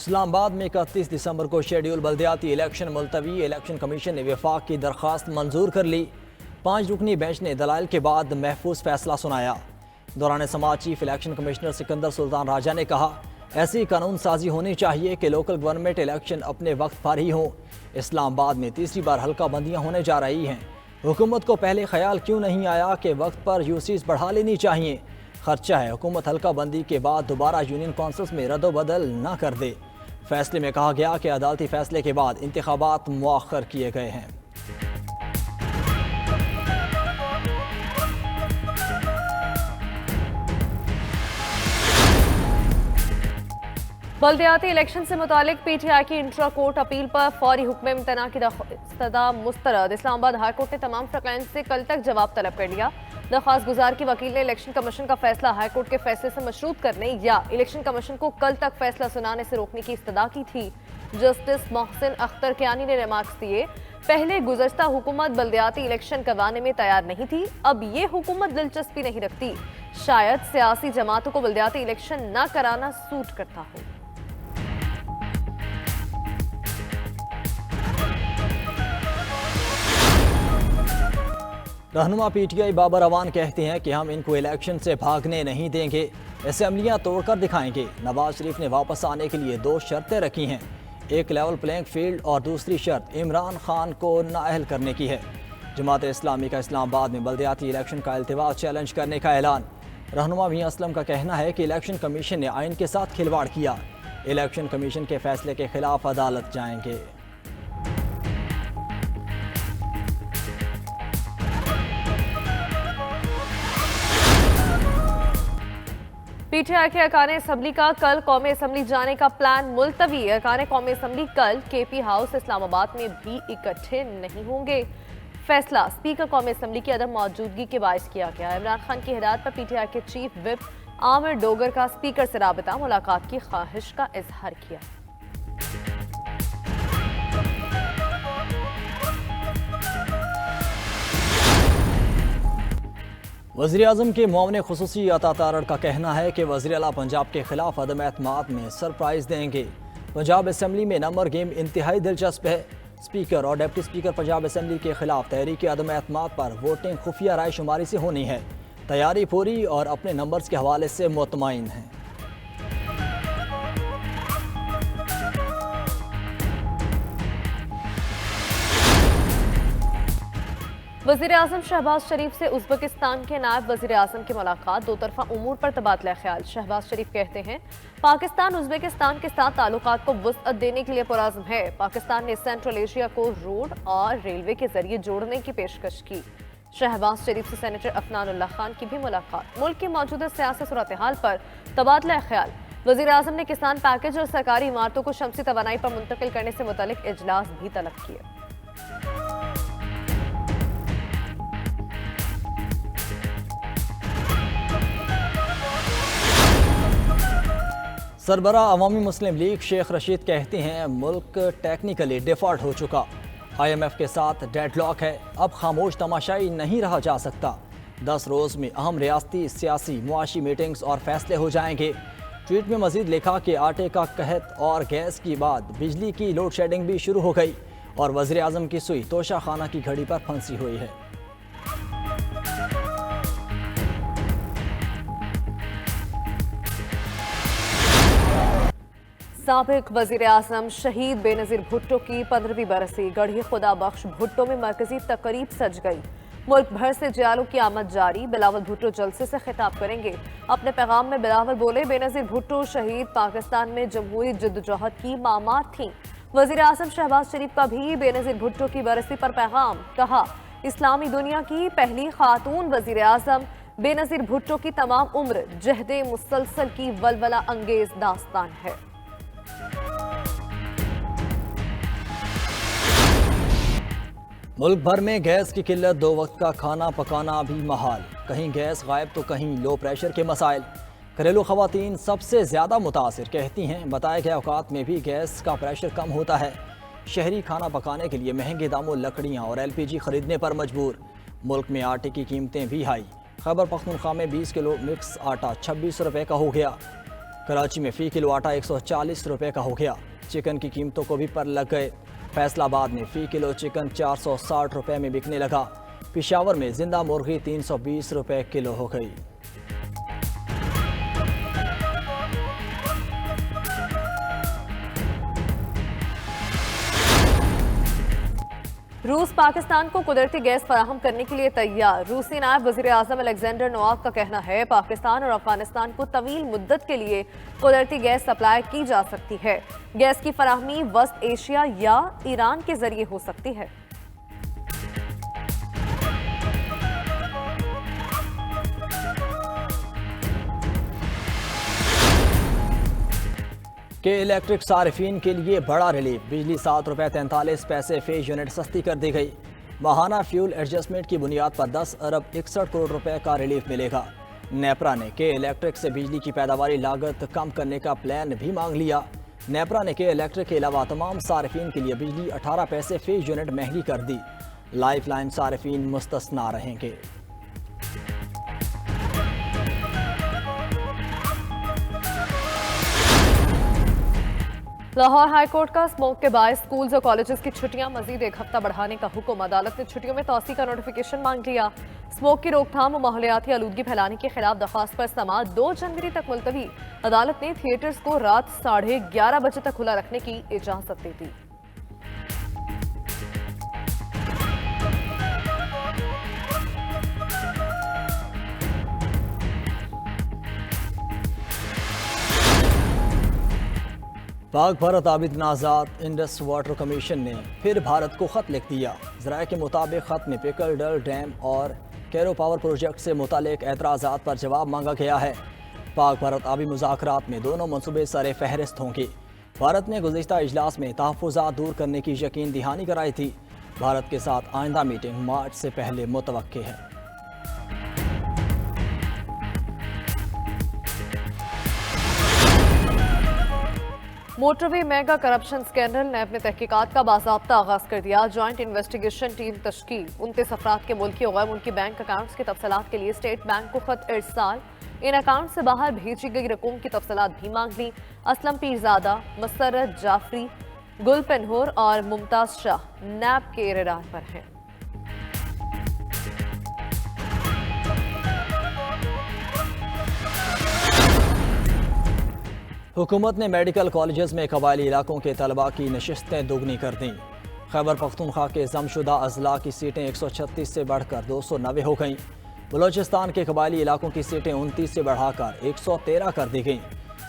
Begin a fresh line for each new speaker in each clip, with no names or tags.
इस्लामाबाद में 31 दिसंबर को schedule बल्दियाती election मुलतवी। Election commission ने वफाक की दरख्वास्त मंजूर कर ली। 5 रुकनी बेंच ने दलाइल के बाद महफूज फैसला सुनाया। दौरान समाज chief election commissioner Sikandar Sultan Raja ने कहा, ऐसी कानून साजी होनी चाहिए कि लोकल गवर्नमेंट इलेक्शन अपने वक्त पर ही हों। इस्लामाबाद में तीसरी बार हल्का बंदियाँ होने जा रही हैं। हुकूमत को पहले ख्याल क्यों नहीं आया कि वक्त पर यूसीज बढ़ा लेनी चाहिए। खर्चा है हुकूमत हल्का बंदी के बाद दोबारा यूनियन कौंसिल्स में रद्दोबदल न कर दे। फैसले में कहा गया कि अदालती फैसले के बाद इंतखाबात मुअख्खर किए गए हैं।
बल्दियाती इलेक्शन से मुतालिक पीटीआई की इंट्रा कोर्ट अपील पर फौरी हुक्म इम्तना की दरख्वास्त मुस्तरद। इस्लामाबाद हाई कोर्ट ने तमाम फ्रकैन से कल तक जवाब तलब कर लिया। दरख्वास्त गुजार की वकील ने इलेक्शन कमीशन का फैसला हाई कोर्ट के फैसले से मशरूत करने या इलेक्शन कमीशन को कल तक फैसला सुनाने से रोकने की इस्तदा की थी। जस्टिस मोहसिन अख्तर कियानी ने रिमार्क्स दिए, पहले गुज़श्ता हुकूमत बल्दियाती इलेक्शन करवाने में तैयार नहीं थी, अब ये हुकूमत दिलचस्पी नहीं रखती। शायद सियासी जमातों को बल्दियाती इलेक्शन न कराना सूट करता हो।
रहनुमा पीटीआई बाबर अवान कहते हैं कि हम इनको इलेक्शन से भागने नहीं देंगे, असेंबलियां तोड़कर दिखाएंगे। नवाज शरीफ ने वापस आने के लिए 2 शर्तें रखी हैं, एक लेवल प्लेइंग फील्ड और दूसरी शर्त इमरान खान को नाअहल करने की है। जमात इस्लामी का इस्लामाबाद में बल्दियाती इलेक्शन का इल्तिवास चैलेंज करने का ऐलान। रहनुमा मियां असलम का कहना है कि इलेक्शन कमीशन ने आइन के साथ खिलवाड़ किया। इलेक्शन कमीशन के फैसले के खिलाफ अदालत जाएंगे।
पीटीआई के अरकान असम्बली का कल कौमी असम्बली जाने का प्लान मुलतवी। अरकान कौमी असम्बली कल केपी हाउस इस्लामाबाद में भी इकट्ठे नहीं होंगे। फैसला स्पीकर कौमी असम्बली की अदम मौजूदगी के बायस किया गया। इमरान खान की हिदायत पर पीटीआई के चीफ विप आमिर डोगर का स्पीकर से राबता मुलाकात की ख्वाहिश का इजहार किया।
वज़ीर-ए-आज़म के मुआविन खुसूसी अता तारड़ का कहना है कि वज़ीर-ए-आला पंजाब के खिलाफ अदम एतमाद में सरप्राइज़ देंगे। पंजाब असम्बली में नंबर गेम इंतहाई दिलचस्प है। स्पीकर और डिप्टी स्पीकर पंजाब असम्बली के खिलाफ तहरीक अदम एतमाद पर वोटिंग खुफिया राय शुमारी से होनी है। तैयारी पूरी और अपने नंबर्स के हवाले से मुतमईन हैं।
वज़ीर आज़म शहबाज शरीफ से उज़्बेकिस्तान के नायब वज़ीर आज़म की मुलाकात, 2 तरफ़ा उमूर पर तबादला ख्याल। शहबाज शरीफ कहते हैं, पाकिस्तान उज़्बेकिस्तान के साथ ताल्लुकात को वुसअत देने के लिए पुरअज़्म है। पाकिस्तान ने सेंट्रल एशिया को रोड और रेलवे के जरिए जोड़ने की पेशकश की। शहबाज शरीफ से सेनेटर अफनानुल्लाह खान की भी मुलाकात। मुल्क की मौजूदा सियासी सूरत हाल पर तबादला ख्याल। वज़ीर आज़म ने किसान पैकेज और सरकारी इमारतों को शमसी तवानाई पर मुंतकिल करने से मुतल्लिक इजलास भी तलब किए।
सरबरा अवामी मुस्लिम लीग शेख रशीद कहते हैं, मुल्क टेक्निकली डिफॉल्ट हो चुका, IMF के साथ डेडलॉक है, अब खामोश तमाशाई नहीं रहा जा सकता। 10 रोज़ में अहम रियासती सियासी मुआशी मीटिंग्स और फैसले हो जाएंगे। ट्वीट में मजीद लिखा कि आटे का कहत और गैस की बाद बिजली की लोड शेडिंग भी शुरू हो गई और वज़ीर आज़म की सुई तोशा खाना की घड़ी पर फंसी हुई है।
साबिक वज़ीर आज़म शहीद बेनज़ीर भुट्टो की 15वीं बरसी। गढ़ी खुदा बख्श भुट्टो में मरकजी तकरीब सज गई। मुल्क भर से जियालों की आमद जारी। बिलावल भुट्टो जलसे से खिताब करेंगे। अपने पैगाम में बिलावल बोले, बेनज़ीर भुट्टो शहीद पाकिस्तान में जमहूरी जद्दोजहद की मामार थीं। वज़ीर आज़म शहबाज शरीफ का भी बेनज़ीर भुट्टो की बरसी पर पैगाम। कहा, इस्लामी दुनिया की पहली खातून वज़ीर आज़म बेनज़ीर भुट्टो की तमाम उम्र जहदे मुसलसल की वलवला अंगेज दास्तान है।
मुल्क भर में गैस की किल्लत, 2 वक्त का खाना पकाना भी महाल। कहीं गैस गायब तो कहीं लो प्रेशर के मसाइल। घरेलू खवातीन सबसे ज़्यादा मुतासिर, कहती हैं बताए गए औकात में भी गैस का प्रेशर कम होता है। शहरी खाना पकाने के लिए महंगे दामों लकड़ियाँ और LPG खरीदने पर मजबूर। मुल्क में आटे की कीमतें भी हाई। खैबर पख्तूनख्वा में 20 किलो मिक्स आटा 2600 रुपये का हो गया। कराची में फ़ी किलो आटा 140 रुपये का हो गया। चिकन की कीमतों को भी पर लग गए। फैसलाबाद में फ़ी किलो चिकन 460 रुपये में बिकने लगा। पेशावर में जिंदा मुर्गी 320 रुपये किलो हो गई।
रूस पाकिस्तान को कुदरती गैस फराहम करने के लिए तैयार। रूसी नायब वजीर आजम अलेक्जेंडर नोवाक का कहना है पाकिस्तान और अफगानिस्तान को तवील मुद्दत के लिए कुदरती गैस सप्लाई की जा सकती है। गैस की फराहमी वस्त एशिया या ईरान के जरिए हो सकती है।
के इलेक्ट्रिक सार्फिन के लिए बड़ा रिलीफ। बिजली 7 रुपये 43 पैसे फी यूनिट सस्ती कर दी गई। माहाना फ्यूल एडजस्टमेंट की बुनियाद पर 10 अरब 61 करोड़ रुपए का रिलीफ मिलेगा। नेपरा ने के इलेक्ट्रिक से बिजली की पैदावारी लागत कम करने का प्लान भी मांग लिया। नेपरा ने के इलेक्ट्रिक के अलावा तमाम सार्फिन के लिए बिजली 18 पैसे फी यूनिट महंगी कर दी। लाइफ लाइन सार्फिन मुस्तस्ना रहेंगे।
लाहौर हाईकोर्ट का स्मोक के बायस स्कूल्स और कॉलेजेस की छुट्टियां मजीद एक हफ्ता बढ़ाने का हुक्म। अदालत ने छुट्टियों में तौसी का नोटिफिकेशन मांग लिया। स्मोक की रोकथाम और माहौलियाती आलूदगी फैलाने के खिलाफ दरख्वास्त पर समाअत 2 जनवरी तक मुलतवी। अदालत ने थिएटर्स को रात 11:30 बजे तक खुला रखने की इजाजत दे दी।
पाक भारत आबिद आज़ाद इंडस वाटर कमीशन ने फिर भारत को ख़त लिख दिया। ज़राए के मुताबिक ख़त में पिकलडल डैम और कैरो पावर प्रोजेक्ट से मुतालिक एतराज़ात पर जवाब मांगा गया है। पाक भारत आबी मुज़ाकरात में दोनों मनसूबे सरे फहरिस्त होंगे। भारत ने गुज़िश्ता इजलास में तहफ़्फ़ुज़ात दूर करने की यकीन दहानी कराई थी। भारत के साथ आइंदा मीटिंग मार्च से पहले मुतवक्के है।
मोटरवे मेगा करप्शन स्कैंडल ने अपने तहकीकात का बाज़ाब्ता आगाज कर दिया। Joint investigation team तश्कील। 29 अफराद के मुल्की और गैर मुल्की बैंक अकाउंट्स की तफसीलात के लिए स्टेट बैंक को खत इरसाल। इन अकाउंट से बाहर भेजी गई रकूम की तफसीलात भी मांग ली। असलम पीरजादा, मसरत जाफरी, गुल पेन्होर और मुमताज शाह नैब के रडार पर हैं।
हुकूमत ने मेडिकल कॉलेजेस में कबायली इलाकों के तलबा की नशिस्तें दोगुनी कर दीं। खैबर पख्तूनख्वा के जमशुदा अजला की सीटें 136 से बढ़कर 290 हो गईं। बलोचिस्तान के कबायली इलाकों की सीटें 29 से बढ़ाकर 113 कर दी गईं।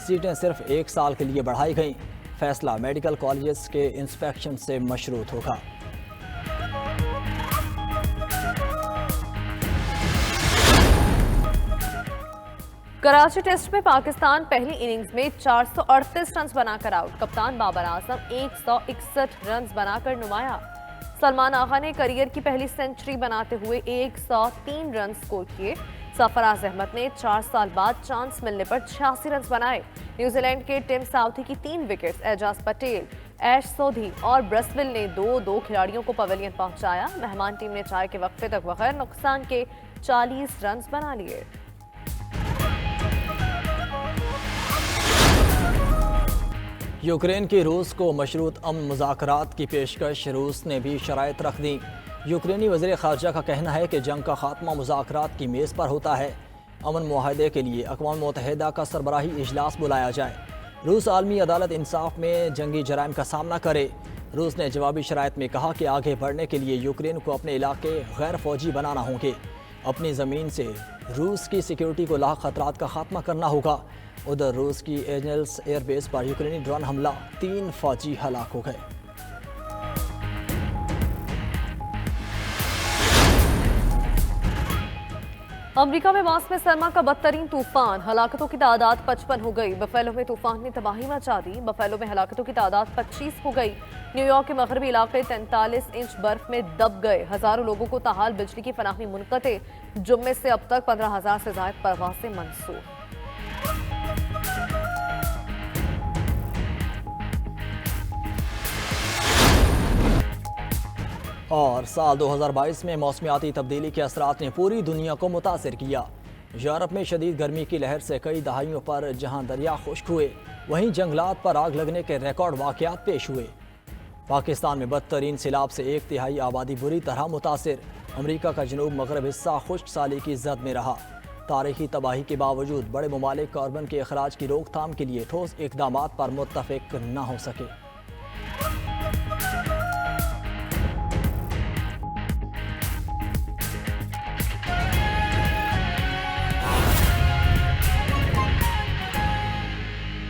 सीटें सिर्फ 1 साल के लिए बढ़ाई गईं। फैसला मेडिकल कॉलेजेस के इंस्पेक्शन से मशरूत होगा।
कराची टेस्ट में पाकिस्तान पहली इनिंग्स में 438 रन बनाकर आउट। कप्तान बाबर आजम 161 रन बनाकर नुमाया। सलमान आगा ने करियर की पहली सेंचुरी बनाते हुए 103 रन स्कोर किए। सरफराज अहमद ने 4 साल बाद चांस मिलने पर 86 रन बनाए। न्यूजीलैंड के टिम साउथी की 3 विकेट्स, एजाज पटेल, ऐश सोधी और ब्रसविल ने 2-2 खिलाड़ियों को पवेलियन पहुंचाया। मेहमान टीम ने चाय के वक्फे तक बगैर नुकसान के 40 रन बना लिए।
यूक्रेन की रूस को मशरूत अमन मुज़ाकरात की पेशकश। रूस ने भी शराइत रख दी। यूक्रेनी वज़ीर ख़ारजा का कहना है कि जंग का खात्मा मुज़ाकरात की मेज़ पर होता है। अमन मुआहदे के लिए अक़वाम मुत्तहिदा का सरबराही इजलास बुलाया जाए। रूस आलमी अदालत इंसाफ में जंगी जराइम का सामना करे। रूस ने जवाबी शराइत में कहा कि आगे बढ़ने के लिए यूक्रेन को अपने इलाके गैर फौजी बनाना होंगे। अपनी ज़मीन से रूस की सिक्योरिटी को लाख खतरात का खात्मा करना होगा। उधर रूस की एंजल्स एयरबेस पर यूक्रेनी ड्रोन हमला, 3 फौजी हलाक हो गए।
अमेरिका में मौसम सरमा का बदतरीन तूफान, हलाकतों की तादाद 55 हो गई। बफेलो में तूफान ने तबाही मचा दी। बफेलो में हलाकतों की तादाद 25 हो गई। न्यूयॉर्क के मगरबी इलाके 43 इंच बर्फ में दब गए। हजारों लोगों को ताहाल बिजली की फराहमी मुनक़ते। जुम्मे से अब तक 15,000 से ज़ायद परवासें मंसूख। और साल 2022 में मौसमियाती तब्दीली के असरात ने पूरी दुनिया को मुतासिर किया।
यूरोप में शदीद गर्मी की लहर से कई दहाइयों पर जहां दरिया खुश्क हुए, वहीं जंगलात पर आग लगने के रिकॉर्ड वाक़यात पेश हुए। पाकिस्तान में बदतरीन सैलाब से 1/3 आबादी बुरी तरह मुतासिर। अमरीका का जनूब मगरब हिस्सा खुश्क साली की जद में रहा। तारीखी तबाही के बावजूद बड़े ममालिक कार्बन के अखराज की रोकथाम के लिए ठोस इकदामात पर मुत्तफिक न हो सके।